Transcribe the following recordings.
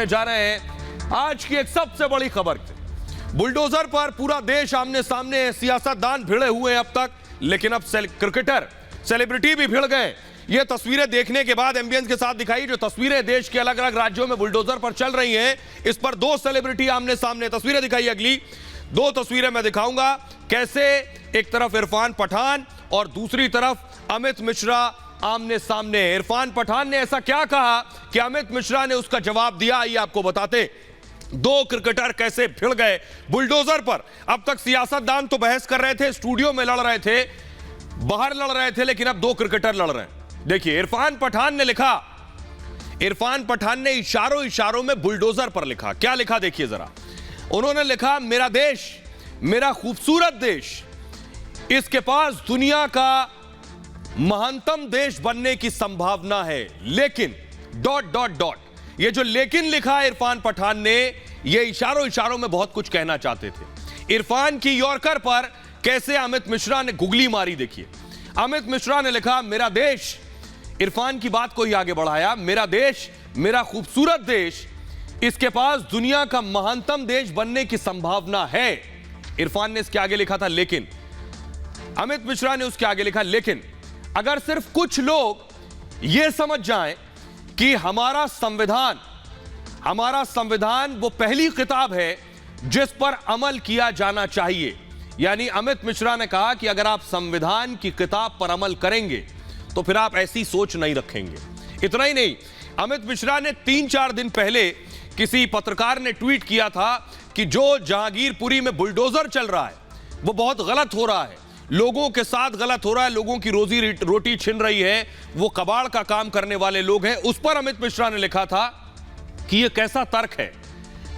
करने जा रहे हैं आज की एक सबसे बड़ी खबर से। बुलडोजर पर पूरा देश आमने सामने है, सियासतदान भिड़े हुए हैं अब तक, लेकिन अब क्रिकेटर सेलिब्रिटी भी भिड़ गए। ये तस्वीरें देखने के बाद एम्बियंस के साथ दिखाई जो तस्वीरें देश के अलग अलग राज्यों में बुलडोजर पर चल रही हैं, इस पर दो सेलिब्रिटी आमने सामने। तस्वीरें दिखाई, अगली दो तस्वीरें मैं दिखाऊंगा कैसे एक तरफ इरफान पठान और दूसरी तरफ अमित मिश्रा आमने सामने। इरफान पठान ने ऐसा क्या कहा कि अमित मिश्रा ने उसका जवाब दिया, आइए आपको बताते। दो क्रिकेटर कैसे भिड़ गए बुलडोजर पर। अब तक सियासतदान तो बहस कर रहे थे, स्टूडियो में लड़ रहे थे, बाहर लड़ रहे थे, लेकिन अब दो क्रिकेटर लड़ रहे हैं। देखिए इरफान पठान ने लिखा, इरफान पठान ने इशारों इशारों में बुलडोजर पर लिखा। क्या लिखा देखिए जरा। उन्होंने लिखा, मेरा देश, मेरा खूबसूरत देश, इसके पास दुनिया का महानतम देश बनने की संभावना है, लेकिन ... ये जो लेकिन लिखा है इरफान पठान ने, ये इशारों इशारों में बहुत कुछ कहना चाहते थे। इरफान की यॉर्कर पर कैसे अमित मिश्रा ने गुगली मारी देखिए। अमित मिश्रा ने लिखा, मेरा देश, इरफान की बात को ही आगे बढ़ाया, मेरा देश, मेरा खूबसूरत देश, इसके पास दुनिया का महानतम देश बनने की संभावना है। इरफान ने इसके आगे लिखा था लेकिन, अमित मिश्रा ने उसके आगे लिखा लेकिन अगर सिर्फ कुछ लोग यह समझ जाएं कि हमारा संविधान वो पहली किताब है जिस पर अमल किया जाना चाहिए। यानी अमित मिश्रा ने कहा कि अगर आप संविधान की किताब पर अमल करेंगे तो फिर आप ऐसी सोच नहीं रखेंगे। इतना ही नहीं, अमित मिश्रा ने 3-4 दिन पहले किसी पत्रकार ने ट्वीट किया था कि जो जहांगीरपुरी में बुलडोजर चल रहा है वो बहुत गलत हो रहा है, लोगों के साथ गलत हो रहा है, लोगों की रोजी रोटी छिन रही है, वो कबाड़ का काम करने वाले लोग हैं। उस पर अमित मिश्रा ने लिखा था कि यह कैसा तर्क है,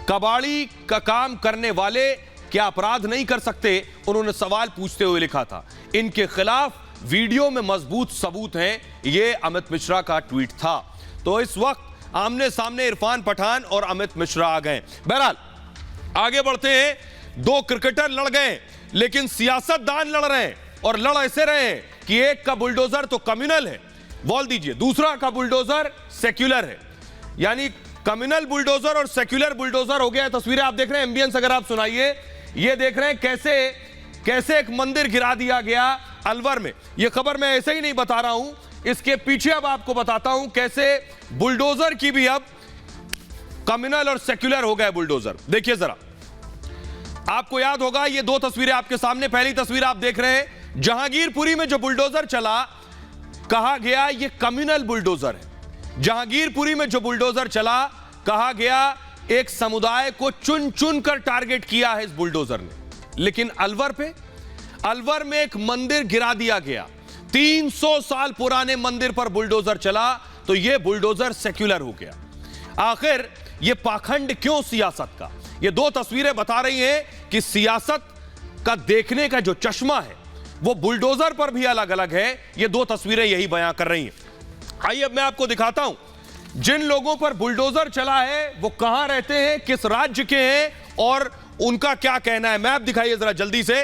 कबाड़ी का काम करने वाले क्या अपराध नहीं कर सकते? उन्होंने सवाल पूछते हुए लिखा था। इनके खिलाफ वीडियो में मजबूत सबूत हैं, यह अमित मिश्रा का ट्वीट था। तो इस वक्त आमने सामने इरफान पठान और अमित मिश्रा आ गए। बहरहाल आगे बढ़ते हैं। दो क्रिकेटर लड़ गए, लेकिन सियासतदान लड़ रहे हैं, और लड़ ऐसे रहे हैं कि एक का बुलडोजर तो कम्युनल है, बोल दीजिए, दूसरा का बुलडोजर सेक्युलर है। यानी कम्युनल बुलडोजर और सेक्युलर बुलडोजर हो गया। तस्वीरें आप देख रहे हैं, एम्बियंस अगर आप सुनाइए। ये देख रहे हैं कैसे एक मंदिर गिरा दिया गया अलवर में। ये खबर मैं ऐसे ही नहीं बता रहा हूं, इसके पीछे अब आपको बताता हूं कैसे बुलडोजर की भी अब कम्युनल और सेक्युलर हो गया बुलडोजर। देखिए जरा, आपको याद होगा ये दो तस्वीरें आपके सामने। पहली तस्वीर आप देख रहे हैं, जहांगीरपुरी में जो बुलडोजर चला, कहा गया ये कम्युनल बुलडोजर है। जहांगीरपुरी में जो बुलडोजर चला, कहा गया एक समुदाय को चुन चुन कर टारगेट किया है इस बुलडोजर ने। लेकिन अलवर में एक मंदिर गिरा दिया गया, 300 साल पुराने मंदिर पर बुलडोजर चला, तो यह बुलडोजर सेक्युलर हो गया। आखिर यह पाखंड क्यों सियासत का? ये दो तस्वीरें बता रही हैं कि सियासत का देखने का जो चश्मा है वो बुलडोजर पर भी अलग अलग है। ये दो तस्वीरें यही बयां कर रही हैं। आइए अब मैं आपको दिखाता हूं जिन लोगों पर बुलडोजर चला है वो कहां रहते हैं, किस राज्य के हैं और उनका क्या कहना है। मैप दिखाइए जरा जल्दी से।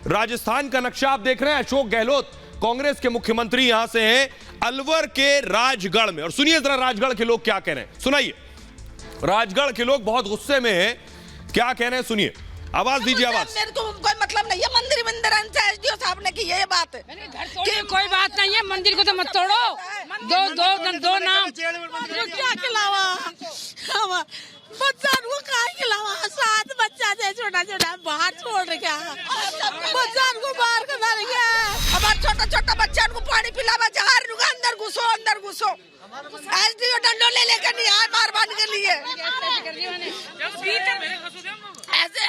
राजस्थान का नक्शा आप देख रहे हैं। अशोक गहलोत कांग्रेस के मुख्यमंत्री यहां से हैं, अलवर के राजगढ़ में। और सुनिए जरा राजगढ़ के लोग क्या कह रहे हैं, सुनाइए। राजगढ़ के लोग बहुत गुस्से में हैं, क्या कह रहे हैं सुनिए, आवाज दीजिए। आवाज। मेरे को कोई मतलब नहीं है, मंदिर एसडीओ साहब ने की ये बात कि कोई बात नहीं है, मंदिर को तो मत तोड़ो। दो नाम क्या खिलावा बच्चा को कहा खिलावा, 7 बच्चा है छोटा बाहर छोड़ रखा, बच्चा को बाहर कर रखा। हमारे छोटा बच्चा को पानी पिलावा, जहां अंदर घुसो। एसडीओ डंडो ले लेकर नहीं आए मारवान के लिए। ऐसे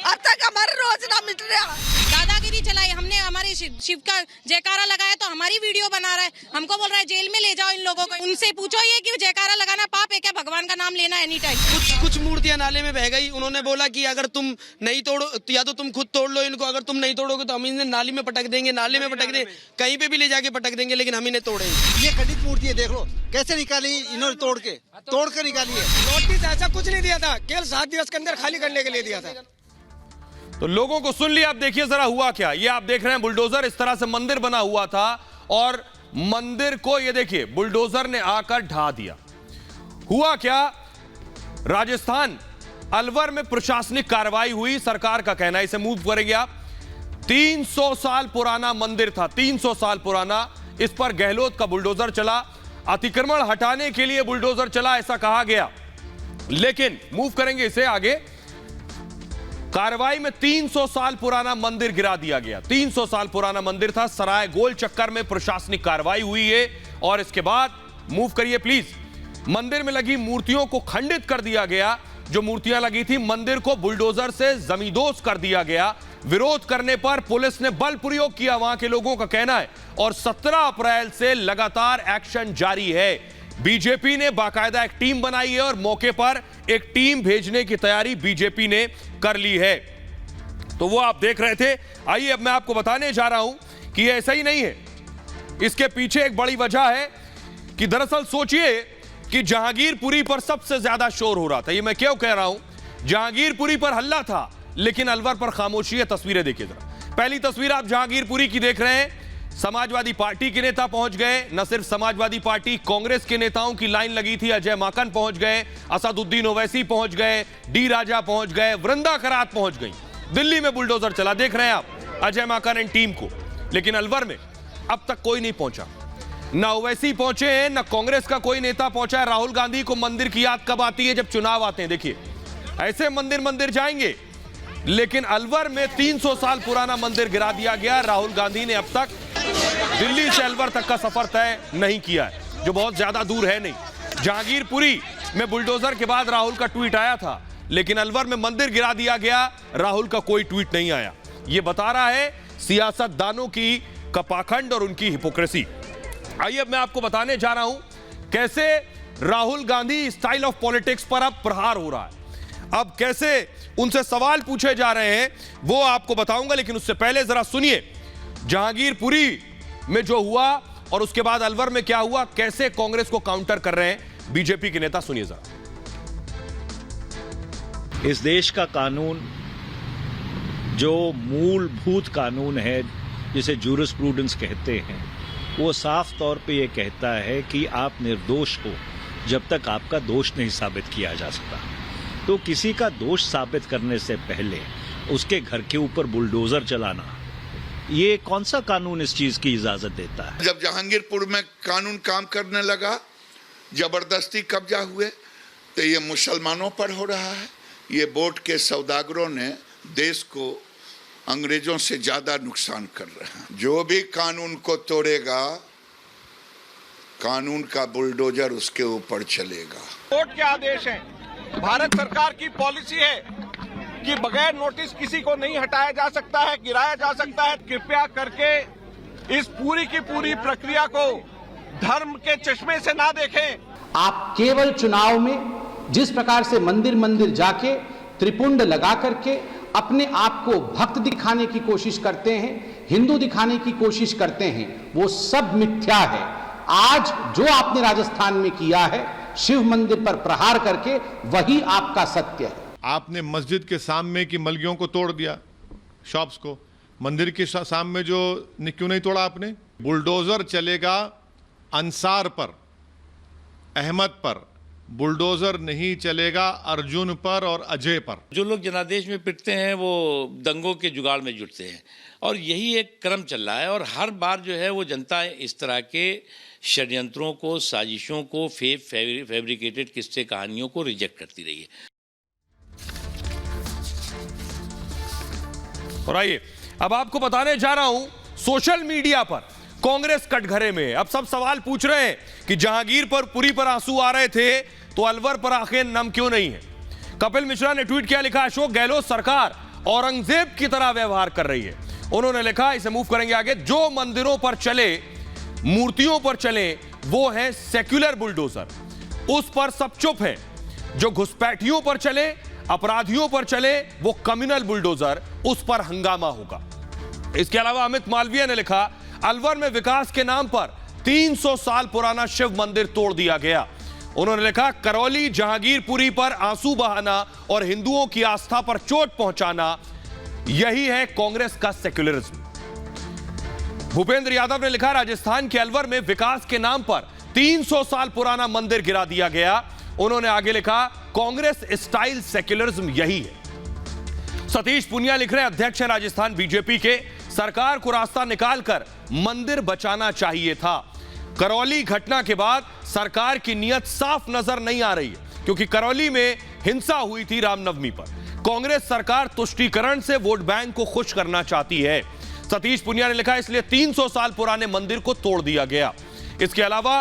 अब तक हमारे रोज ना मिट रहा। दादागिरी चलाई हमने, हमारे शिव का जयकारा लगाया तो हमारी वीडियो बना रहा है, हमको बोल रहा है जेल में ले जाओ इन लोगों को। उनसे पूछो ये कि जयकारा लगाना पाप है क्या? भगवान का नाम लेना एनी टाइम। कुछ मूर्तियां नाले में बह गई। उन्होंने बोला कि अगर तुम नहीं तोड़ो या तो तुम खुद तोड़ लो इनको, अगर तुम नहीं तोड़ोगे तो हम इन्हें नाली में पटक देंगे, नाले में पटक देंगे, कहीं पे भी ले जाके पटक देंगे, लेकिन हम इन्हें तोड़ेंगे। ये खंडित मूर्ति है, देख लो कैसे निकाली इन्होंने, तोड़ कर निकाली है। नोटिस ऐसा कुछ नहीं दिया था, केवल 7 दिवस के अंदर खाली करने के लिए दिया था। तो लोगों को सुन लिया। आप देखिए जरा हुआ क्या। ये आप देख रहे हैं बुलडोजर, इस तरह से मंदिर बना हुआ था और मंदिर को ये देखिए बुलडोजर ने आकर ढा दिया। हुआ क्या, राजस्थान अलवर में प्रशासनिक कार्रवाई हुई, सरकार का कहना है। इसे मूव करेंगे आप। 300 साल पुराना मंदिर था, 300 साल पुराना, इस पर गहलोत का बुलडोजर चला, अतिक्रमण हटाने के लिए बुलडोजर चला, ऐसा कहा गया। लेकिन मूव करेंगे इसे आगे। कार्रवाई में 300 साल पुराना मंदिर गिरा दिया गया। 300 साल पुराना मंदिर था, सराय गोल चक्कर में प्रशासनिक कार्रवाई हुई है। और इसके बाद मूव करिए प्लीज। मंदिर में लगी मूर्तियों को खंडित कर दिया गया। जो मूर्तियां लगी थी, मंदिर को बुलडोजर से जमींदोज कर दिया गया। विरोध करने पर पुलिस ने बल प्रयोग किया, वहां के लोगों का कहना है। और 17 अप्रैल से लगातार एक्शन जारी है। बीजेपी ने बाकायदा एक टीम बनाई है और मौके पर एक टीम भेजने की तैयारी बीजेपी ने कर ली है। तो वो आप देख रहे थे। आइए अब मैं आपको बताने जा रहा हूं कि ये ऐसा ही नहीं है। इसके पीछे एक बड़ी वजह है कि दरअसल सोचिए कि जहांगीरपुरी पर सबसे ज्यादा शोर हो रहा था। ये मैं क्यों कह रहा हूं? जहांगीरपुरी पर हल्ला था, लेकिन अलवर पर खामोशी है। तस्वीरें देखिए जरा। पहली तस्वीर आप जहांगीरपुरी की देख रहे हैं। समाजवादी पार्टी के नेता पहुंच गए। न सिर्फ समाजवादी पार्टी, कांग्रेस के नेताओं की लाइन लगी थी। अजय माकन पहुंच गए, असदुद्दीन ओवैसी पहुंच गए, डी राजा पहुंच गए, वृंदा करात पहुंच गई। दिल्ली में बुलडोजर चला, देख रहे हैं आप अजय माकन एंड टीम को। लेकिन अलवर में अब तक कोई नहीं पहुंचा। न ओवैसी पहुंचे हैं, न कांग्रेस का कोई नेता पहुंचा है। राहुल गांधी को मंदिर की याद कब आती है? जब चुनाव आते हैं। देखिए, ऐसे मंदिर जाएंगे। लेकिन अलवर में 300 साल पुराना मंदिर गिरा दिया गया। राहुल गांधी ने अब तक दिल्ली से अलवर तक का सफर तय नहीं किया है, जो बहुत ज्यादा दूर है नहीं। जहांगीरपुरी में बुलडोजर के बाद राहुल का ट्वीट आया था, लेकिन अलवर में मंदिर गिरा दिया गया, राहुल का कोई ट्वीट नहीं आया। यह बता रहा है सियासतदानों की कपाखंड और उनकी हिपोक्रेसी। आइए अब मैं आपको बताने जा रहा हूं कैसे Rahul Gandhi style of politics पर अब प्रहार हो रहा है। अब कैसे उनसे सवाल पूछे जा रहे हैं वो आपको बताऊंगा, लेकिन उससे पहले जरा सुनिए जहांगीरपुरी में जो हुआ और उसके बाद अलवर में क्या हुआ, कैसे कांग्रेस को काउंटर कर रहे हैं बीजेपी के नेता। सुनिए जरा। इस देश का कानून जो मूलभूत कानून है, जिसे जूरिस्प्रूडेंस कहते हैं, वो साफ तौर पे ये कहता है कि आप निर्दोष हो जब तक आपका दोष नहीं साबित किया जा सकता। तो किसी का दोष साबित करने से पहले उसके घर के ऊपर बुलडोजर चलाना, ये कौन सा कानून इस चीज की इजाजत देता है? जब जहांगीरपुर में कानून काम करने लगा, जबरदस्ती कब्जा हुए, तो ये मुसलमानों पर हो रहा है। ये वोट के सौदागरों ने देश को अंग्रेजों से ज्यादा नुकसान कर रहे हैं। जो भी कानून को तोड़ेगा, कानून का बुलडोजर उसके ऊपर चलेगा। कोर्ट के आदेश हैं, भारत सरकार की पॉलिसी है कि बगैर नोटिस किसी को नहीं हटाया जा सकता है, गिराया जा सकता है। कृपया करके इस पूरी की पूरी प्रक्रिया को धर्म के चश्मे से ना देखें। आप केवल चुनाव में जिस प्रकार से मंदिर जाके त्रिपुंड लगा करके अपने आप को भक्त दिखाने की कोशिश करते हैं, हिंदू दिखाने की कोशिश करते हैं, वो सब मिथ्या है। आज जो आपने राजस्थान में किया है, शिव मंदिर पर प्रहार करके, वही आपका सत्य है। आपने मस्जिद के सामने की मलगियों को तोड़ दिया, शॉप्स को। मंदिर के सामने जो क्यों नहीं तोड़ा आपने? बुलडोजर चलेगा अंसार पर, अहमद पर, बुलडोजर नहीं चलेगा अर्जुन पर और अजय पर। जो लोग जनादेश में पिटते हैं वो दंगों के जुगाड़ में जुटते हैं, और यही एक क्रम चल रहा है। और हर बार जो है वो जनता इस तरह के षड्यंत्रों को, साजिशों को, फैब्रिकेटेड किस्से कहानियों को रिजेक्ट करती रही है। और आइए अब आपको बताने जा रहा हूं, सोशल मीडिया पर कांग्रेस कटघरे में अब सब सवाल पूछ रहे हैं कि जहांगीरपुरी पर आंसू आ रहे थे तो अलवर पर आखिर नम क्यों नहीं है। कपिल मिश्रा ने ट्वीट किया, लिखा अशोक गहलोत सरकार औरंगजेब की तरह व्यवहार कर रही है। उन्होंने लिखा, इसे मूव करेंगे आगे, जो मंदिरों पर चले, मूर्तियों पर चले, वो है सेक्युलर बुलडोजर, उस पर सब चुप है। जो घुसपैठियों पर चले, अपराधियों पर चले, वो कम्युनल बुलडोजर, उस पर हंगामा होगा। इसके अलावा अमित मालवीय ने लिखा, अलवर में विकास के नाम पर 300 साल पुराना शिव मंदिर तोड़ दिया गया। उन्होंने लिखा, करौली जहांगीरपुरी पर आंसू बहाना और हिंदुओं की आस्था पर चोट पहुंचाना, यही है कांग्रेस का सेक्युलरिज्म। भूपेंद्र यादव ने लिखा, राजस्थान के अलवर में विकास के नाम पर 300 साल पुराना मंदिर गिरा दिया गया। उन्होंने आगे लिखा, कांग्रेस स्टाइल सेक्युलरिज्म यही है। सतीश पुनिया लिख रहे हैं, अध्यक्ष है राजस्थान बीजेपी के, सरकार को रास्ता निकालकर मंदिर बचाना चाहिए था। करौली घटना के बाद सरकार की नीयत साफ नजर नहीं आ रही है, क्योंकि करौली में हिंसा हुई थी रामनवमी पर। कांग्रेस सरकार तुष्टीकरण से वोट बैंक को खुश करना चाहती है। सतीश पुनिया ने लिखा, इसलिए 300 साल पुराने मंदिर को तोड़ दिया गया। इसके अलावा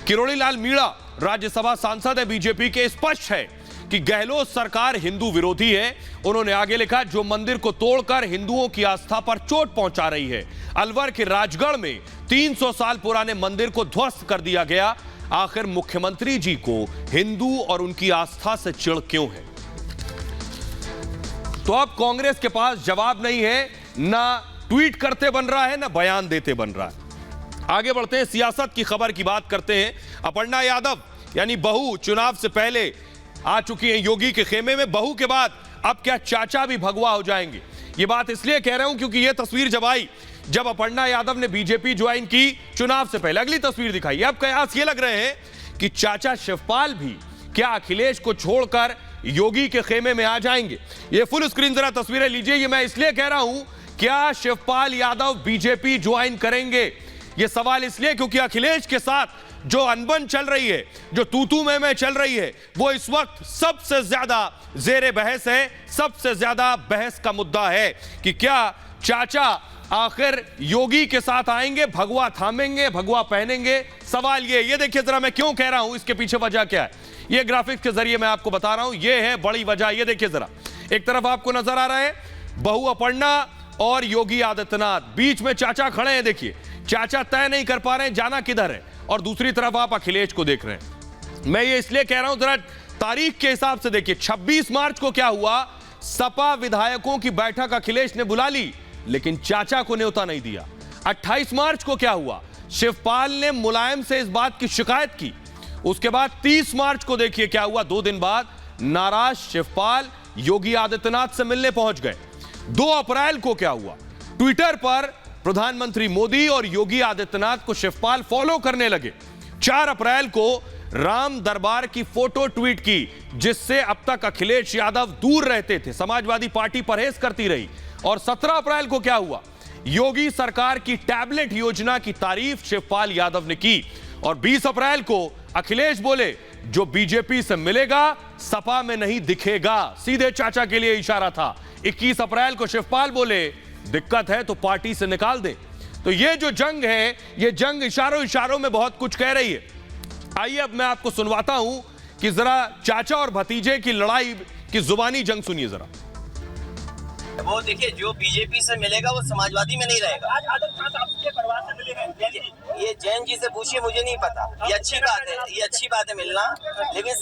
किरोड़ीलाल मीणा राज्यसभा सांसद है बीजेपी के, स्पष्ट है कि गहलोत सरकार हिंदू विरोधी है। उन्होंने आगे लिखा, जो मंदिर को तोड़कर हिंदुओं की आस्था पर चोट पहुंचा रही है। अलवर के राजगढ़ में 300 साल पुराने मंदिर को ध्वस्त कर दिया गया। आखिर मुख्यमंत्री जी को हिंदू और उनकी आस्था से चिढ़ क्यों है? तो अब कांग्रेस के पास जवाब नहीं है, ना ट्वीट करते बन रहा है, ना बयान देते बन रहा है। आगे बढ़ते हैं, सियासत की खबर की बात करते हैं। अपर्णा यादव यानी बहू चुनाव से पहले आ चुकी हैं योगी के खेमे में। बहू के बाद अब क्या चाचा भी भगवा हो जाएंगे? ये बात इसलिए कह रहा हूं क्योंकि यह तस्वीर जब आई, जब अपर्णा यादव ने बीजेपी ज्वाइन की चुनाव से पहले। अगली तस्वीर दिखाई। अब कयास ये लग रहे हैं कि चाचा शिवपाल भी क्या अखिलेश को छोड़कर योगी के खेमे में आ जाएंगे? ये फुल स्क्रीन जरा तस्वीरें लीजिए। ये मैं इसलिए कह रहा हूं, क्या शिवपाल यादव बीजेपी ज्वाइन करेंगे? ये सवाल इसलिए क्योंकि अखिलेश के साथ जो अनबन चल रही है, जो तू मैं चल रही है, वो इस वक्त सबसे ज्यादा जेरे बहस है, सबसे ज्यादा बहस का मुद्दा है कि क्या चाचा आखिर योगी के साथ आएंगे, भगवा थामेंगे, भगवा पहनेंगे? सवाल ये देखिए जरा, मैं क्यों कह रहा हूं, इसके पीछे वजह क्या है, ये ग्राफिक्स के जरिए मैं आपको बता रहा हूं। ये है बड़ी वजह। ये देखिए जरा, एक तरफ आपको नजर आ रहा है बहू अपर्णा और योगी आदित्यनाथ, बीच में चाचा खड़े हैं। देखिए चाचा तय नहीं कर पा रहे हैं जाना किधर है, और दूसरी तरफ आप अखिलेश को देख रहे हैं। मैं ये इसलिए कह रहा हूं, जरा तारीख के हिसाब से देखिए, 26 मार्च को क्या हुआ, सपा विधायकों की बैठक अखिलेश ने बुला ली, लेकिन चाचा को न्योता नहीं दिया। 28 मार्च को क्या हुआ, शिवपाल ने मुलायम से इस बात की शिकायत की। उसके बाद 30 मार्च को देखिए क्या हुआ, 2 दिन बाद नाराज शिवपाल योगी आदित्यनाथ से मिलने पहुंच गए। 2 अप्रैल को क्या हुआ, ट्विटर पर प्रधानमंत्री मोदी और योगी आदित्यनाथ को शिवपाल फॉलो करने लगे। 4 अप्रैल को राम दरबार की फोटो ट्वीट की, जिससे अब तक अखिलेश यादव दूर रहते थे, समाजवादी पार्टी परहेज करती रही। और 17 अप्रैल को क्या हुआ, योगी सरकार की टैबलेट योजना की तारीफ शिवपाल यादव ने की। और 20 अप्रैल को अखिलेश बोले, जो बीजेपी से मिलेगा सपा में नहीं दिखेगा, सीधे चाचा के लिए इशारा था। 21 अप्रैल को शिवपाल बोले, दिक्कत है तो पार्टी से निकाल दे। तो ये जो जंग है, ये जंग इशारों में बहुत कुछ कह रही है। आइए अब मैं आपको सुनवाता हूं कि जरा चाचा और भतीजे की लड़ाई की जुबानी जंग सुनिए जरा। वो देखिए, जो बीजेपी से मिलेगा वो समाजवादी में नहीं रहेगा। ये जैन जी से पूछिए, मुझे नहीं पता। ये अच्छी बात है, ये अच्छी बात है मिलना, लेकिन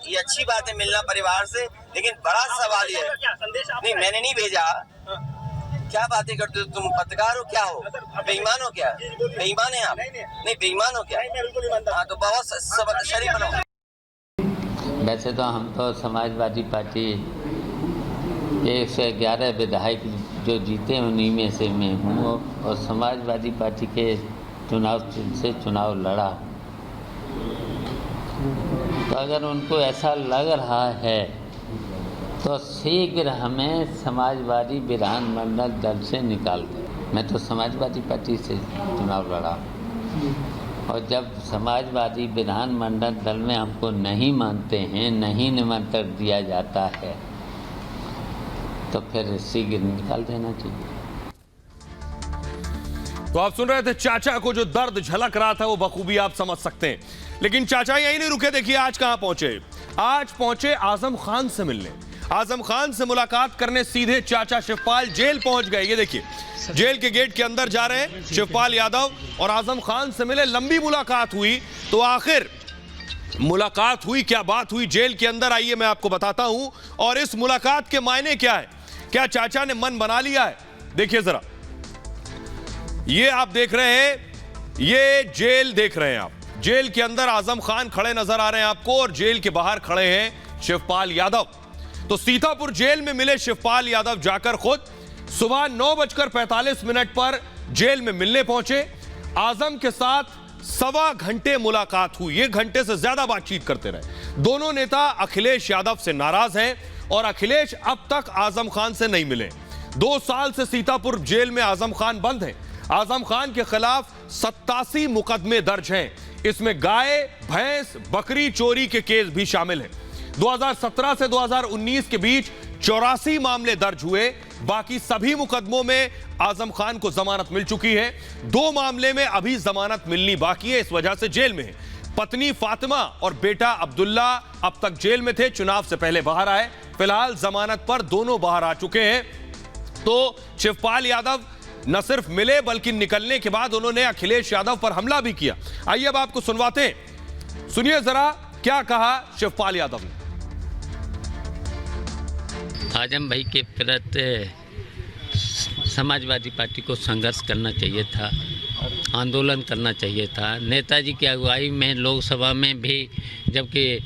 ये अच्छी बात है मिलना परिवार से, लेकिन बड़ा सवाल ये है, नहीं मैंने नहीं भेजा, क्या बातें करते हो तुम? पत्रकार हो क्या हो? बेईमान हो क्या? बेईमान है आप? नहीं बेईमान हो क्या? हाँ तो बहुत शरीफ बनो। वैसे तो हम तो समाजवादी पार्टी 111 विधायक जो जीते उन्हीं में से मैं हूँ, और समाजवादी पार्टी के चुनाव लड़ा। तो अगर उनको ऐसा लग रहा है तो शीघ्र हमें समाजवादी विधानमंडल दल से निकाल दें। मैं तो समाजवादी पार्टी से चुनाव लड़ा, और जब समाजवादी विधानमंडल दल में हमको नहीं मानते हैं, नहीं निमंत्रण दिया जाता है, तो फिर शीघ्र निकाल देना चाहिए। तो आप सुन रहे थे चाचा को जो दर्द झलक रहा था, वो बखूबी आप समझ सकते हैं। लेकिन चाचा यहीं नहीं रुके। देखिए आज कहां पहुंचे, आज पहुंचे आजम खान से मिलने। आजम खान से मुलाकात करने सीधे चाचा शिवपाल जेल पहुंच गए। ये देखिए जेल के गेट के अंदर जा रहे हैं शिवपाल यादव, और आजम खान से मिले, लंबी मुलाकात हुई। तो आखिर मुलाकात हुई, क्या बात हुई जेल के अंदर, आइए मैं आपको बताता हूं। और इस मुलाकात के मायने क्या है, क्या चाचा ने मन बना लिया है? देखिए जरा, ये आप देख रहे हैं, ये जेल देख रहे हैं आप, जेल के अंदर आजम खान खड़े नजर आ रहे हैं आपको, और जेल के बाहर खड़े हैं शिवपाल यादव। तो सीतापुर जेल में मिले शिवपाल यादव, जाकर खुद सुबह 9:45 पर जेल में मिलने पहुंचे। आजम के साथ 1.25 घंटे मुलाकात हुई, 1 घंटे से ज्यादा बातचीत करते रहे। दोनों नेता अखिलेश यादव से नाराज हैं और अखिलेश अब तक आजम खान से नहीं मिले। 2 साल से सीतापुर जेल में आजम खान बंद हैं। आजम खान के खिलाफ 87 मुकदमे दर्ज हैं। इसमें गाय, भैंस, बकरी चोरी के केस भी शामिल हैं। 2017 से 2019 के बीच 84 मामले दर्ज हुए। बाकी सभी मुकदमों में आजम खान को जमानत मिल चुकी है। 2 मामले में अभी जमानत मिलनी बाकी है, इस वजह से जेल में है। पत्नी फातिमा और बेटा अब्दुल्ला अब तक जेल में थे, चुनाव से पहले बाहर आए। फिलहाल जमानत पर दोनों बाहर आ चुके हैं। तो शिवपाल यादव न सिर्फ मिले बल्कि निकलने के बाद उन्होंने अखिलेश यादव पर हमला भी किया। आइए अब आपको सुनवाते हैं, सुनिए जरा क्या कहा शिवपाल यादव ने। आजम भाई के प्रति समाजवादी पार्टी को संघर्ष करना चाहिए था, आंदोलन करना चाहिए था। नेताजी की अगुवाई में लोकसभा में भी, जबकि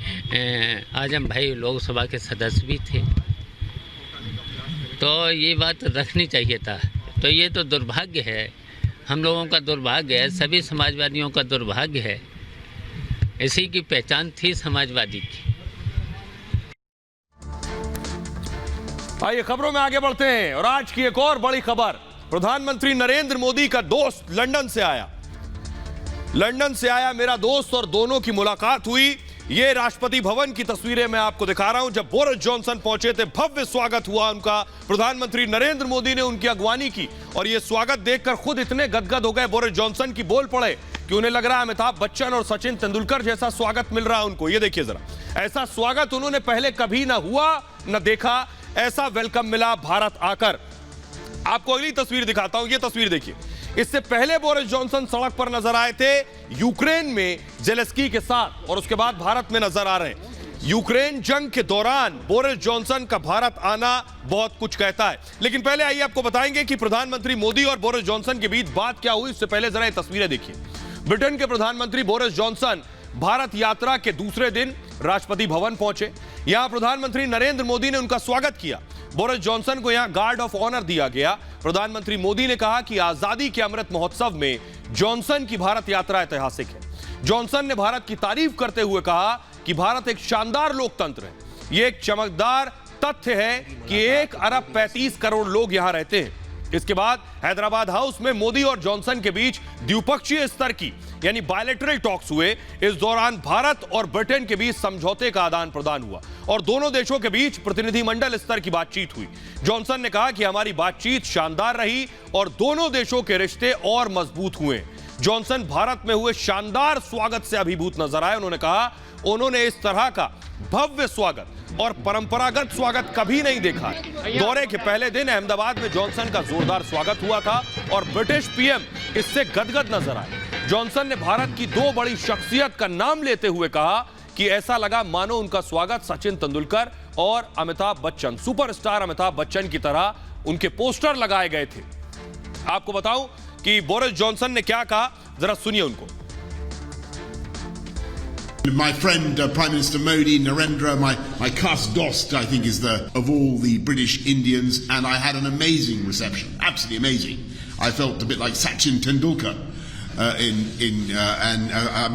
आजम भाई लोकसभा के सदस्य भी थे, तो ये बात रखनी चाहिए था। तो ये तो दुर्भाग्य है, हम लोगों का दुर्भाग्य है, सभी समाजवादियों का दुर्भाग्य है। इसी की पहचान थी समाजवादी की। आइए खबरों में आगे बढ़ते हैं और आज की एक और बड़ी खबर। प्रधानमंत्री नरेंद्र मोदी का दोस्त लंदन से आया मेरा दोस्त और दोनों की मुलाकात हुई। ये राष्ट्रपति भवन की तस्वीरें मैं आपको दिखा रहा हूं। जब बोरिस जॉनसन पहुंचे थे, भव्य स्वागत हुआ उनका। प्रधानमंत्री नरेंद्र मोदी ने उनकी अगवानी की और ये स्वागत देखकर खुद इतने गदगद हो गए बोरिस जॉनसन की बोल पड़े कि उन्हें लग रहा है अमिताभ बच्चन और सचिन तेंदुलकर जैसा स्वागत मिल रहा है उनको। ये देखिए जरा, ऐसा स्वागत उन्होंने पहले कभी ना हुआ न देखा। ऐसा वेलकम मिला भारत आकर। आपको अगली तस्वीर दिखाता हूं, ये तस्वीर देखिए। इससे पहले बोरिस जॉनसन सड़क पर नजर आए थे यूक्रेन में जेलेंस्की के साथ और उसके बाद भारत में नजर आ रहे हैं। यूक्रेन जंग के दौरान बोरिस जॉनसन का भारत आना बहुत कुछ कहता है। लेकिन पहले आइए आपको बताएंगे कि प्रधानमंत्री मोदी और बोरिस जॉनसन के बीच बात क्या हुई। इससे पहले जरा ये तस्वीरें देखिए। ब्रिटेन के प्रधानमंत्री बोरिस जॉनसन भारत यात्रा के दूसरे दिन राष्ट्रपति भवन पहुंचे। यहां प्रधानमंत्री नरेंद्र मोदी ने उनका स्वागत किया। बोरिस जॉनसन को यहां गार्ड ऑफ ऑनर दिया गया। प्रधानमंत्री मोदी ने कहा कि आजादी के अमृत महोत्सव में जॉनसन की भारत यात्रा ऐतिहासिक है। जॉनसन ने भारत की तारीफ करते हुए कहा कि भारत एक शानदार लोकतंत्र है। यह एक चमकदार तथ्य है कि 1 अरब 35 करोड़ लोग यहां रहते हैं। इसके बाद हैदराबाद हाउस में मोदी और जॉनसन के बीच द्विपक्षीय स्तर की यानी बायलैटरल टॉक्स हुए। इस दौरान भारत और ब्रिटेन के बीच समझौते का आदान प्रदान हुआ और दोनों देशों के बीच प्रतिनिधिमंडल स्तर की बातचीत हुई। जॉनसन ने कहा कि हमारी बातचीत शानदार रही और दोनों देशों के रिश्ते और मजबूत हुए। जॉनसन भारत में हुए शानदार स्वागत से अभिभूत नजर आए। उन्होंने कहा उन्होंने इस तरह का भव्य स्वागत और परंपरागत स्वागत कभी नहीं देखा। दौरे के पहले दिन अहमदाबाद में जॉनसन का जोरदार स्वागत हुआ था और ब्रिटिश पीएम इससे गदगद नजर आए। जॉनसन ने भारत की 2 बड़ी शख्सियत का नाम लेते हुए कहा कि ऐसा लगा मानो उनका स्वागत सचिन तेंदुलकर और अमिताभ बच्चन, सुपरस्टार अमिताभ बच्चन की तरह उनके पोस्टर लगाए गए थे। आपको बताऊं कि बोरिस जॉनसन ने क्या कहा, जरा सुनिए उनको। My friend Prime Minister Modi, Narendra, my Khas Dost, I think, is of all the British Indians, and I had an amazing reception, absolutely amazing. I felt a bit like Sachin Tendulkar, and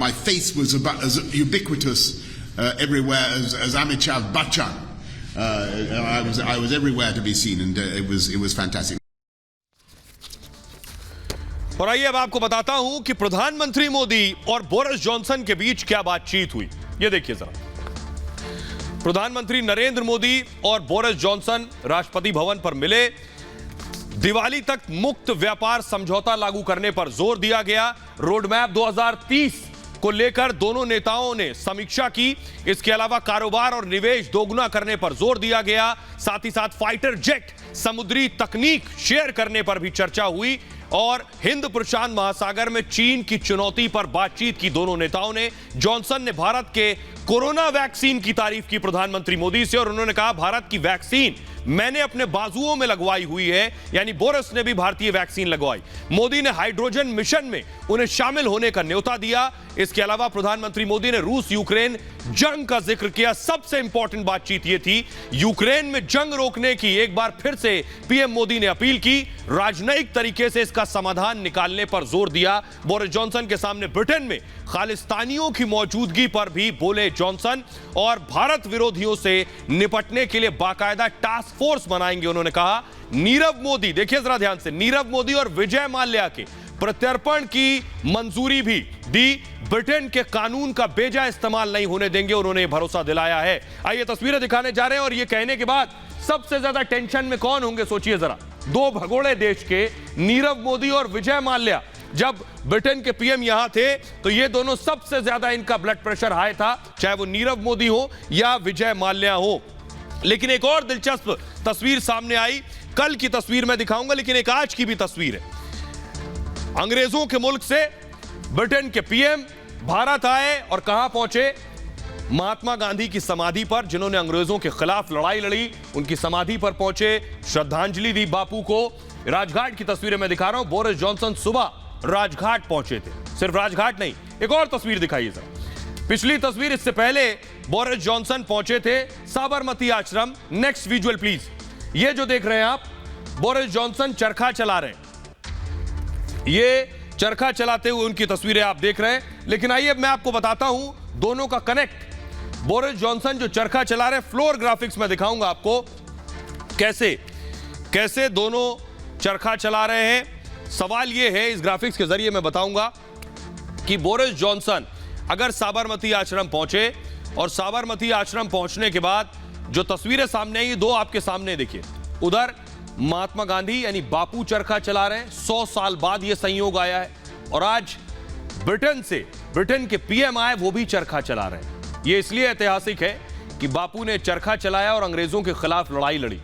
my face was about as ubiquitous everywhere as Amitabh Bachchan. I was everywhere to be seen, and it was fantastic. और आइए अब आपको बताता हूं कि प्रधानमंत्री मोदी और Boris Johnson के बीच क्या बातचीत हुई। ये देखिए जरा। प्रधानमंत्री नरेंद्र मोदी और बोरिस जॉनसन राष्ट्रपति भवन पर मिले। दिवाली तक मुक्त व्यापार समझौता लागू करने पर जोर दिया गया। रोडमैप 2030 को लेकर दोनों नेताओं ने समीक्षा की। इसके अलावा कारोबार और निवेश दोगुना करने पर जोर दिया गया। साथ ही साथ फाइटर जेट समुद्री तकनीक शेयर करने पर भी चर्चा हुई और हिंद प्रशांत महासागर में चीन की चुनौती पर बातचीत की दोनों नेताओं ने। जॉनसन ने भारत के कोरोना वैक्सीन की तारीफ की प्रधानमंत्री मोदी से और उन्होंने कहा भारत की वैक्सीन मैंने अपने बाजुओं में लगवाई हुई है, यानी बोरिस ने भी भारतीय वैक्सीन लगवाई। मोदी ने हाइड्रोजन मिशन में उन्हें शामिल होने का न्योता दिया। इसके अलावा प्रधानमंत्री मोदी ने रूस यूक्रेन जंग का जिक्र किया। सबसे इंपॉर्टेंट बातचीत यह थी, यूक्रेन में जंग रोकने की एक बार फिर से पीएम मोदी ने अपील की। राजनयिक तरीके से इसका समाधान निकालने पर जोर दिया। बोरिस जॉनसन के सामने ब्रिटेन में खालिस्तानियों की मौजूदगी पर भी बोले जॉनसन, और भारत विरोधियों से निपटने के लिए बाकायदा टास्क फोर्स बनाएंगे। उन्होंने कहा नीरव मोदी, देखिए जरा ध्यान से, नीरव मोदी और विजय माल्या के प्रत्यर्पण की मंजूरी भी दी। ब्रिटेन के कानून का बेजा इस्तेमाल नहीं होने देंगे, उन्होंने भरोसा दिलाया है। आइए तस्वीरें दिखाने जा रहे हैं, और ये कहने के बाद सबसे ज्यादा टेंशन में कौन होंगे सोचिए जरा। दो भगोड़े देश के नीरव मोदी और विजय माल्या, जब ब्रिटेन के पीएम यहां थे तो ये दोनों सबसे ज्यादा इनका ब्लड प्रेशर हाई था, चाहे वो नीरव मोदी हो या विजय माल्या हो। लेकिन एक और दिलचस्प तस्वीर सामने आई, कल की तस्वीर मैं दिखाऊंगा, लेकिन एक आज की भी तस्वीर है। अंग्रेजों के मुल्क से ब्रिटेन के पीएम भारत आए और कहां पहुंचे? महात्मा गांधी की समाधि पर, जिन्होंने अंग्रेजों के खिलाफ लड़ाई लड़ी, उनकी समाधि पर पहुंचे, श्रद्धांजलि दी बापू को। राजघाट की तस्वीरें मैं दिखा रहा हूं। बोरिस जॉनसन सुबह राजघाट पहुंचे थे। सिर्फ राजघाट नहीं, एक और तस्वीर दिखाइए जरा। पिछली तस्वीर, इससे पहले बोरिस जॉनसन पहुंचे थे साबरमती आश्रम। Next visual please. ये जो देख रहे हैं आप, बोरिस जॉनसन चरखा चला रहे हैं। ये चरखा चलाते हुए उनकी तस्वीरें आप देख रहे हैं। लेकिन आइए मैं आपको बताता हूं दोनों का कनेक्ट। बोरिस जॉनसन जो चरखा चला रहे हैं, फ्लोर ग्राफिक्स में दिखाऊंगा आपको कैसे दोनों चरखा चला रहे हैं। सवाल यह है, इस ग्राफिक्स के जरिए मैं बताऊंगा कि बोरिस जॉनसन अगर साबरमती आश्रम पहुंचे, और साबरमती आश्रम पहुंचने के बाद जो तस्वीरें सामने आई, दो आपके सामने देखिए। उधर महात्मा गांधी यानी बापू चरखा चला रहे हैं। 100 साल बाद यह संयोग आया है। और आज ब्रिटेन के पीएम आए, वो भी चरखा चला रहे हैं। यह इसलिए ऐतिहासिक है कि बापू ने चरखा चलाया और अंग्रेजों के खिलाफ लड़ाई लड़ी,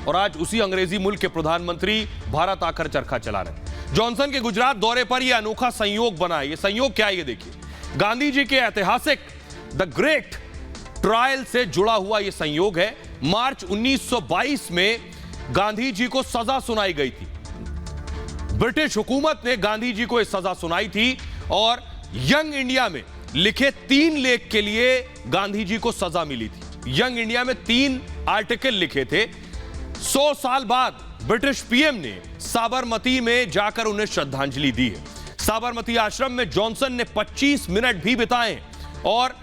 और आज उसी अंग्रेजी मुल्क के प्रधानमंत्री भारत आकर चरखा चला रहे हैं। जॉनसन के गुजरात दौरे पर यह अनोखा संयोग बना। यह संयोग क्या है, ये देखिए। गांधी जी के ऐतिहासिक द ग्रेट ट्रायल से जुड़ा हुआ यह संयोग है। मार्च 1922 में गांधी जी को सजा सुनाई गई थी। ब्रिटिश हुकूमत ने गांधी जी को यह सजा सुनाई थी, और यंग इंडिया में लिखे 3 लेख के लिए गांधी जी को सजा मिली थी। यंग इंडिया में 3 आर्टिकल लिखे थे। 100 साल बाद ब्रिटिश पीएम ने साबरमती में जाकर उन्हें श्रद्धांजलि दी है। साबरमती आश्रम में जॉनसन ने 25 मिनट भी बिताए, और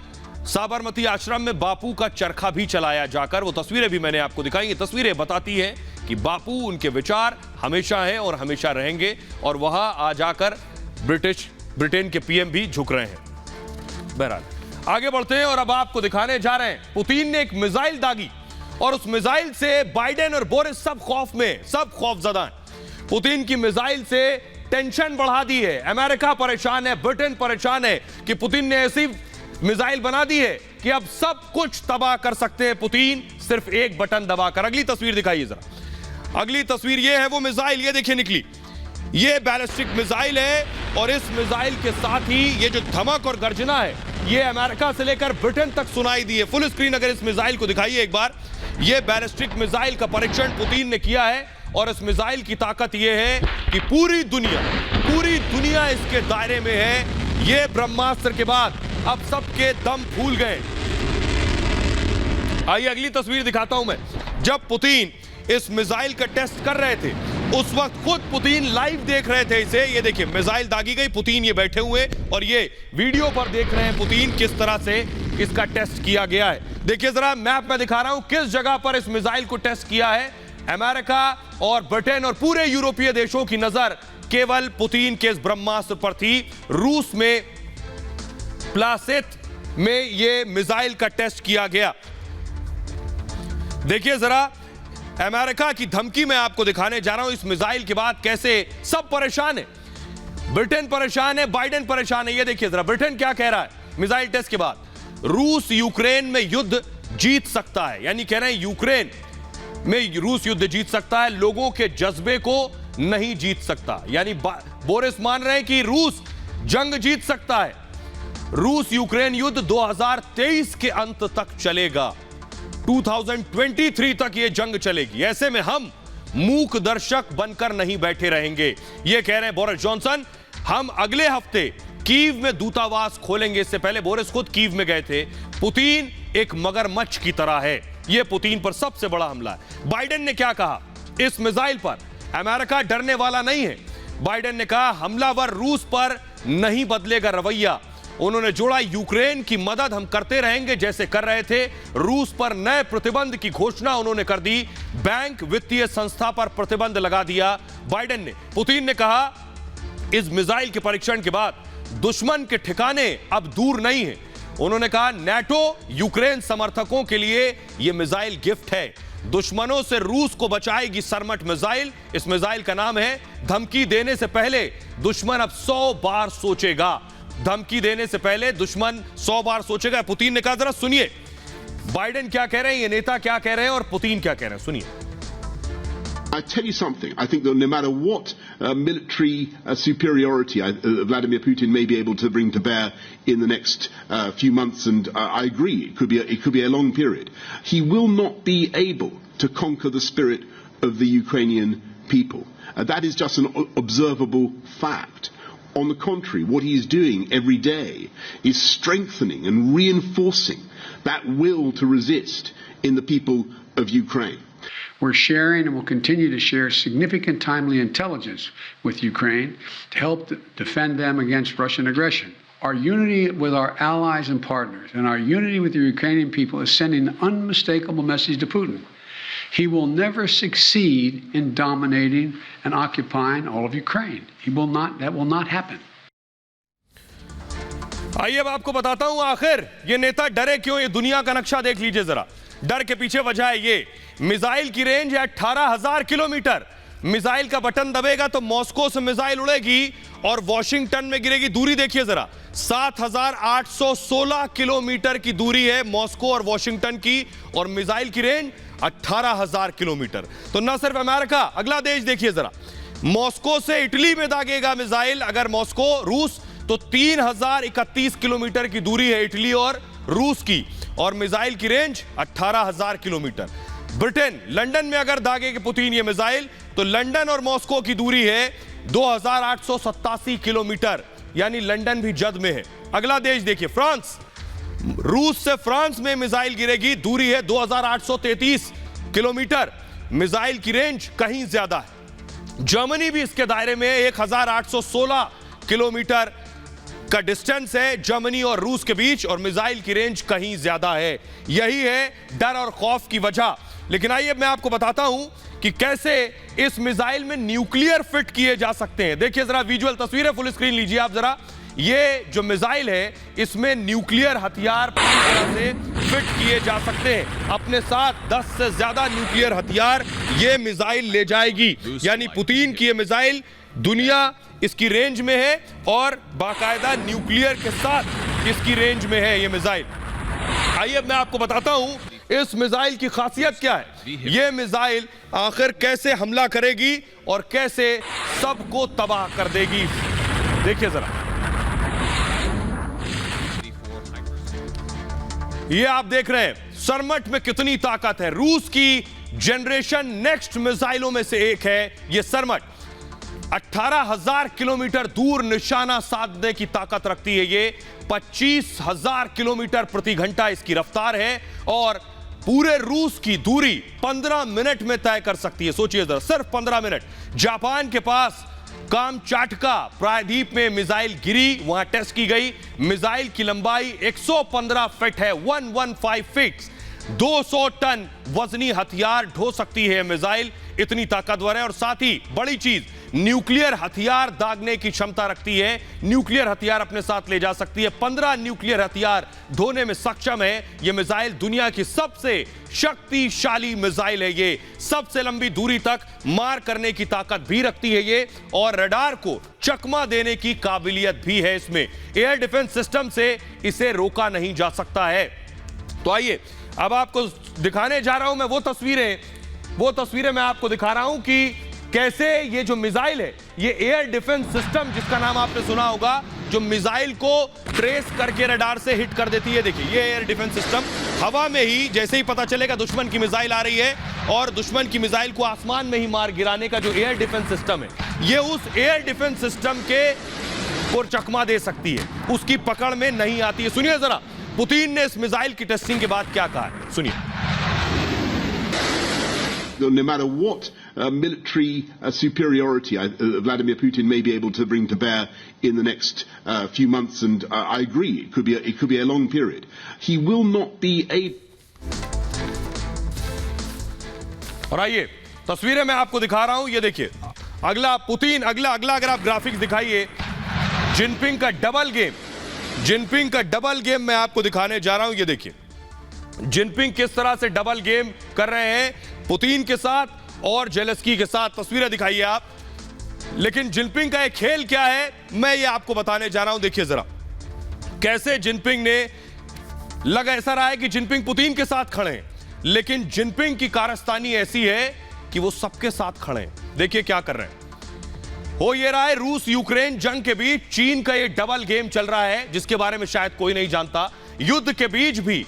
साबरमती आश्रम में बापू का चरखा भी चलाया जाकर। वो तस्वीरें भी मैंने आपको दिखाई। ये तस्वीरें बताती हैं कि बापू, उनके विचार हमेशा हैं और हमेशा रहेंगे, और वहां आ जाकर ब्रिटेन के पीएम भी झुक रहे हैं। बहरहाल आगे बढ़ते हैं, और अब आपको दिखाने जा रहे हैं, पुतिन ने एक मिसाइल दागी, और उस मिसाइल से बाइडेन और बोरिस सब खौफ में, सब खौफजदा हैं। पुतिन की मिसाइल से टेंशन बढ़ा दी है। अमेरिका परेशान है, ब्रिटेन परेशान है कि पुतिन ने ऐसी मिसाइल बना दी है कि अब सब कुछ तबाह कर सकते हैं पुतिन, सिर्फ एक बटन दबाकर। अगली तस्वीर दिखाइए जरा। अगली तस्वीर ये है वो मिसाइल, ये देखिए निकली। ये बैलिस्टिक मिसाइल है, और इस मिसाइल के साथ ही ये जो धमक और गर्जना है, ये अमेरिका से लेकर ब्रिटेन तक सुनाई दी है। फुल स्क्रीन अगर इस मिसाइल को दिखाइए एक बार। ये बैलिस्टिक मिसाइल का परीक्षण पुतिन ने किया है, और इस मिसाइल की ताकत यह है कि पूरी दुनिया इसके दायरे में है। ये ब्रह्मास्त्र के बाद अब सबके दम फूल गए। आइए अगली तस्वीर दिखाता हूं मैं। जब पुतिन इस मिसाइल का टेस्ट कर रहे थे, उस वक्त खुद पुतिन लाइव देख रहे थे इसे। ये देखिए मिसाइल दागी गई, पुतिन ये बैठे हुए, और ये वीडियो पर देख रहे हैं पुतिन किस तरह से इसका टेस्ट किया गया है। देखिए जरा मैप में दिखा रहा हूं किस जगह पर इस मिसाइल को टेस्ट किया है। अमेरिका और ब्रिटेन और पूरे यूरोपीय देशों की नजर केवल पुतिन के इस ब्रह्मास्त्र पर थी। रूस में प्लासेत में यह मिसाइल का टेस्ट किया गया। देखिए जरा अमेरिका की धमकी मैं आपको दिखाने जा रहा हूं इस मिसाइल के बाद कैसे सब परेशान है। ब्रिटेन परेशान है, बाइडेन परेशान है। ये देखिए जरा ब्रिटेन क्या कह रहा है मिसाइल टेस्ट के बाद। रूस यूक्रेन में युद्ध जीत सकता है, यानी कह रहे हैं यूक्रेन में रूस युद्ध जीत सकता है, लोगों के जज्बे को नहीं जीत सकता। यानी बोरिस मान रहे हैं कि रूस जंग जीत सकता है। रूस यूक्रेन युद्ध 2023 के अंत तक चलेगा। 2023 तक यह जंग चलेगी। ऐसे में हम मूक दर्शक बनकर नहीं बैठे रहेंगे। यह कह रहे हैं बोरिस जॉनसन। हम अगले हफ्ते कीव में दूतावास खोलेंगे। इससे पहले बोरिस खुद कीव में गए थे। पुतिन एक मगरमच्छ की तरह है। यह पुतिन पर सबसे बड़ा हमला है। बाइडेन ने क्या कहा इस मिसाइल पर? अमेरिका डरने वाला नहीं है। बाइडेन ने कहा हमलावर रूस पर नहीं बदलेगा रवैया। उन्होंने जोड़ा यूक्रेन की मदद हम करते रहेंगे जैसे कर रहे थे। रूस पर नए प्रतिबंध की घोषणा उन्होंने कर दी। बैंक वित्तीय संस्था पर प्रतिबंध लगा दिया बाइडेन ने। पुतिन ने कहा इस मिसाइल के परीक्षण के बाद दुश्मन के ठिकाने अब दूर नहीं है। उन्होंने कहा नाटो यूक्रेन समर्थकों के लिए यह मिसाइल गिफ्ट है। दुश्मनों से रूस को बचाएगी सरमट मिसाइल। इस मिसाइल का नाम है धमकी देने से पहले दुश्मन अब 100 बार सोचेगा। धमकी देने से पहले दुश्मन 100 बार सोचेगा। पुतिन ने कहा, जरा सुनिए बाइडेन क्या कह रहे हैं, ये नेता क्या कह रहे हैं और पुतिन क्या कह रहे हैं, सुनिए। I tell you something, I think that no matter what military superiority Vladimir Putin may be able to bring to bear in the next few months, and I agree, it could be a long period, he will not be able to conquer the spirit of the Ukrainian people. That is just an observable fact. On the contrary, what he is doing every day is strengthening and reinforcing that will to resist in the people of Ukraine. We're sharing and will continue to share significant timely intelligence with Ukraine to help defend them against Russian aggression. Our unity with our allies and partners and our unity with the Ukrainian people is sending an unmistakable message to Putin. He will never succeed in dominating and occupying all of Ukraine. That will not happen. आइए अब आपको बताता हूं आखिर ये नेता डरे क्यों। ये दुनिया का नक्शा देख लीजिए जरा। डर के पीछे वजह है ये, मिसाइल की रेंज है 18,000 किलोमीटर। मिसाइल का बटन दबेगा तो मॉस्को से मिसाइल उड़ेगी और वॉशिंगटन में गिरेगी। दूरी देखिए जरा, 7,816 किलोमीटर की दूरी है मॉस्को और वॉशिंगटन की, और मिसाइल की रेंज 18,000 किलोमीटर। तो न सिर्फ अमेरिका, अगला देश देखिए जरा, मॉस्को से इटली में दागेगा मिसाइल। अगर मॉस्को रूस तो 3,031 किलोमीटर की दूरी है इटली और रूस की, और मिसाइल की रेंज 18,000 किलोमीटर। ब्रिटेन लंदन में अगर दागेगी पुतिन ये मिसाइल तो लंदन और मॉस्को की दूरी है 2,887 किलोमीटर, यानी लंदन भी जद में है। अगला देश देखिए फ्रांस, रूस से फ्रांस में मिसाइल गिरेगी, दूरी है 2,833 किलोमीटर, मिसाइल की रेंज कहीं ज्यादा है। जर्मनी भी इसके दायरे में 1,816 किलोमीटर का डिस्टेंस है जर्मनी और रूस के बीच, और मिसाइल की रेंज कहीं ज्यादा है। यही है डर और खौफ की वजह। लेकिन आइए मैं आपको बताता हूं कि कैसे इस मिसाइल में न्यूक्लियर फिट किए जा सकते हैं। देखिए जरा विजुअल तस्वीरें फुल स्क्रीन लीजिए आप जरा। ये जो मिसाइल है इसमें न्यूक्लियर हथियार पूरी तरह से फिट किए जा सकते हैं। अपने साथ 10 से ज्यादा न्यूक्लियर हथियार ये मिसाइल ले जाएगी, यानी पुतिन की ये मिसाइल दुनिया इसकी रेंज में है और बाकायदा न्यूक्लियर के साथ इसकी रेंज में है ये मिसाइल। आइए मैं आपको बताता हूं इस मिसाइल की खासियत क्या है। ये मिसाइल आखिर कैसे हमला करेगी और कैसे सबको तबाह कर देगी, देखिए जरा। ये आप देख रहे हैं सरमट में कितनी ताकत है। रूस की जनरेशन नेक्स्ट मिसाइलों में से एक है ये सरमट। 18,000 किलोमीटर दूर निशाना साधने की ताकत रखती है ये। 25,000 किलोमीटर प्रति घंटा इसकी रफ्तार है और पूरे रूस की दूरी 15 मिनट में तय कर सकती है। सोचिए जरा, सिर्फ 15 मिनट। जापान के पास कामचाटका प्रायद्वीप में मिसाइल गिरी, वहां टेस्ट की गई। मिसाइल की लंबाई 115 फीट है, 115 फीट। 200 टन वजनी हथियार ढो सकती है मिसाइल, इतनी ताकतवर है। और साथ ही बड़ी चीज, न्यूक्लियर हथियार दागने की क्षमता रखती है। न्यूक्लियर हथियार अपने साथ ले जा सकती है। 15 न्यूक्लियर हथियार ढोने में सक्षम है यह मिसाइल। दुनिया की सबसे शक्तिशाली मिसाइल है ये। सबसे लंबी दूरी तक मार करने की ताकत भी रखती है ये, और रडार को चकमा देने की काबिलियत भी है इसमें। एयर डिफेंस सिस्टम से इसे रोका नहीं जा सकता है। तो आइए अब आपको दिखाने जा रहा हूं मैं वो तस्वीरें मैं आपको दिखा रहा हूं कि कैसे ये जो मिसाइल है, ये एयर डिफेंस सिस्टम जिसका नाम आपने सुना होगा, जो मिसाइल को ट्रेस करके रडार से हिट कर देती है। देखिए ये एयर डिफेंस सिस्टम हवा में ही जैसे ही पता चलेगा दुश्मन की मिसाइल आ रही है और दुश्मन की मिसाइल को आसमान में ही मार गिराने का जो एयर डिफेंस सिस्टम है, ये उस एयर डिफेंस सिस्टम के को चकमा दे सकती है, उसकी पकड़ में नहीं आती है। सुनिए जरा पुतिन ने इस मिसाइल की टेस्टिंग के बाद क्या कहा है, सुनिए। No matter what military superiority Vladimir Putin may be able to bring to bear in the next few months, and I agree, it could be a long period, he will not be able. और आइए तस्वीरें मैं आपको दिखा रहा हूं, ये देखिए अगला पुतिन, अगला अगर आप ग्राफिक्स दिखाइए, जिनपिंग का डबल गेम मैं आपको दिखाने जा रहा हूं। ये देखिए जिनपिंग किस तरह से डबल गेम कर रहे हैं पुतिन के साथ और जेलेंस्की के साथ, तस्वीरें दिखाइए आप। लेकिन जिनपिंग का एक खेल क्या है मैं ये आपको बताने जा रहा हूं। देखिए जरा कैसे जिनपिंग ने, लग ऐसा रहा है कि जिनपिंग पुतिन के साथ खड़े हैं, लेकिन जिनपिंग की कारस्तानी ऐसी है कि वो सबके साथ खड़े हैं। देखिए क्या कर रहे हैं। हो ये रहा है रूस यूक्रेन जंग के बीच चीन का ये डबल गेम चल रहा है जिसके बारे में शायद कोई नहीं जानता। युद्ध के बीच भी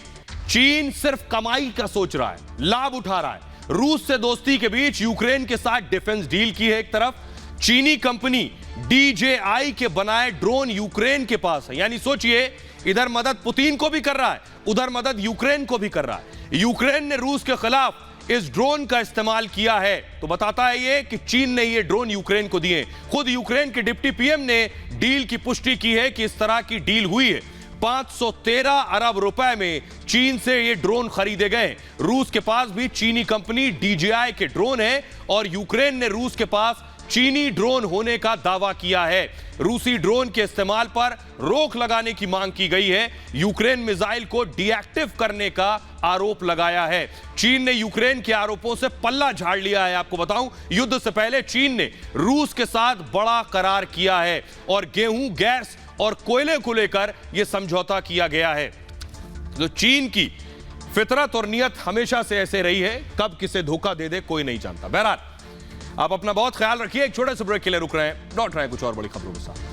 चीन सिर्फ कमाई का सोच रहा है, लाभ उठा रहा है। रूस से दोस्ती के बीच यूक्रेन के साथ डिफेंस डील की है एक तरफ, चीनी कंपनी DJI के बनाए ड्रोन यूक्रेन के पास है। यानी सोचिए इधर मदद पुतिन को भी कर रहा है, उधर मदद यूक्रेन को भी कर रहा है। यूक्रेन ने रूस के खिलाफ इस ड्रोन का इस्तेमाल किया है, तो बताता है ये कि चीन ने ये ड्रोन यूक्रेन को दिए। खुद यूक्रेन के डिप्टी PM ने डील की पुष्टि की है कि इस तरह की डील हुई है। 513 अरब रुपए में चीन से ये ड्रोन खरीदे गए। रूस के पास भी चीनी कंपनी DJI के ड्रोन है और यूक्रेन ने रूस के पास चीनी ड्रोन होने का दावा किया है। रूसी ड्रोन के इस्तेमाल पर रोक लगाने की मांग की गई है। यूक्रेन मिसाइल को डीएक्टिव करने का आरोप लगाया है। चीन ने यूक्रेन के आरोपों से पल्ला झाड़ लिया है। आपको बताऊं, युद्ध से पहले चीन ने रूस के साथ बड़ा करार किया है और गेहूं, गैस और कोयले को लेकर यह समझौता किया गया है। तो चीन की फितरत और नियत हमेशा से ऐसे रही है, कब किसे धोखा दे दे कोई नहीं जानता। बहरहाल आप अपना बहुत ख्याल रखिए। एक छोटे से ब्रेक के लिए रुक रहे हैं, लौट रहे हैं कुछ और बड़ी खबरों के साथ।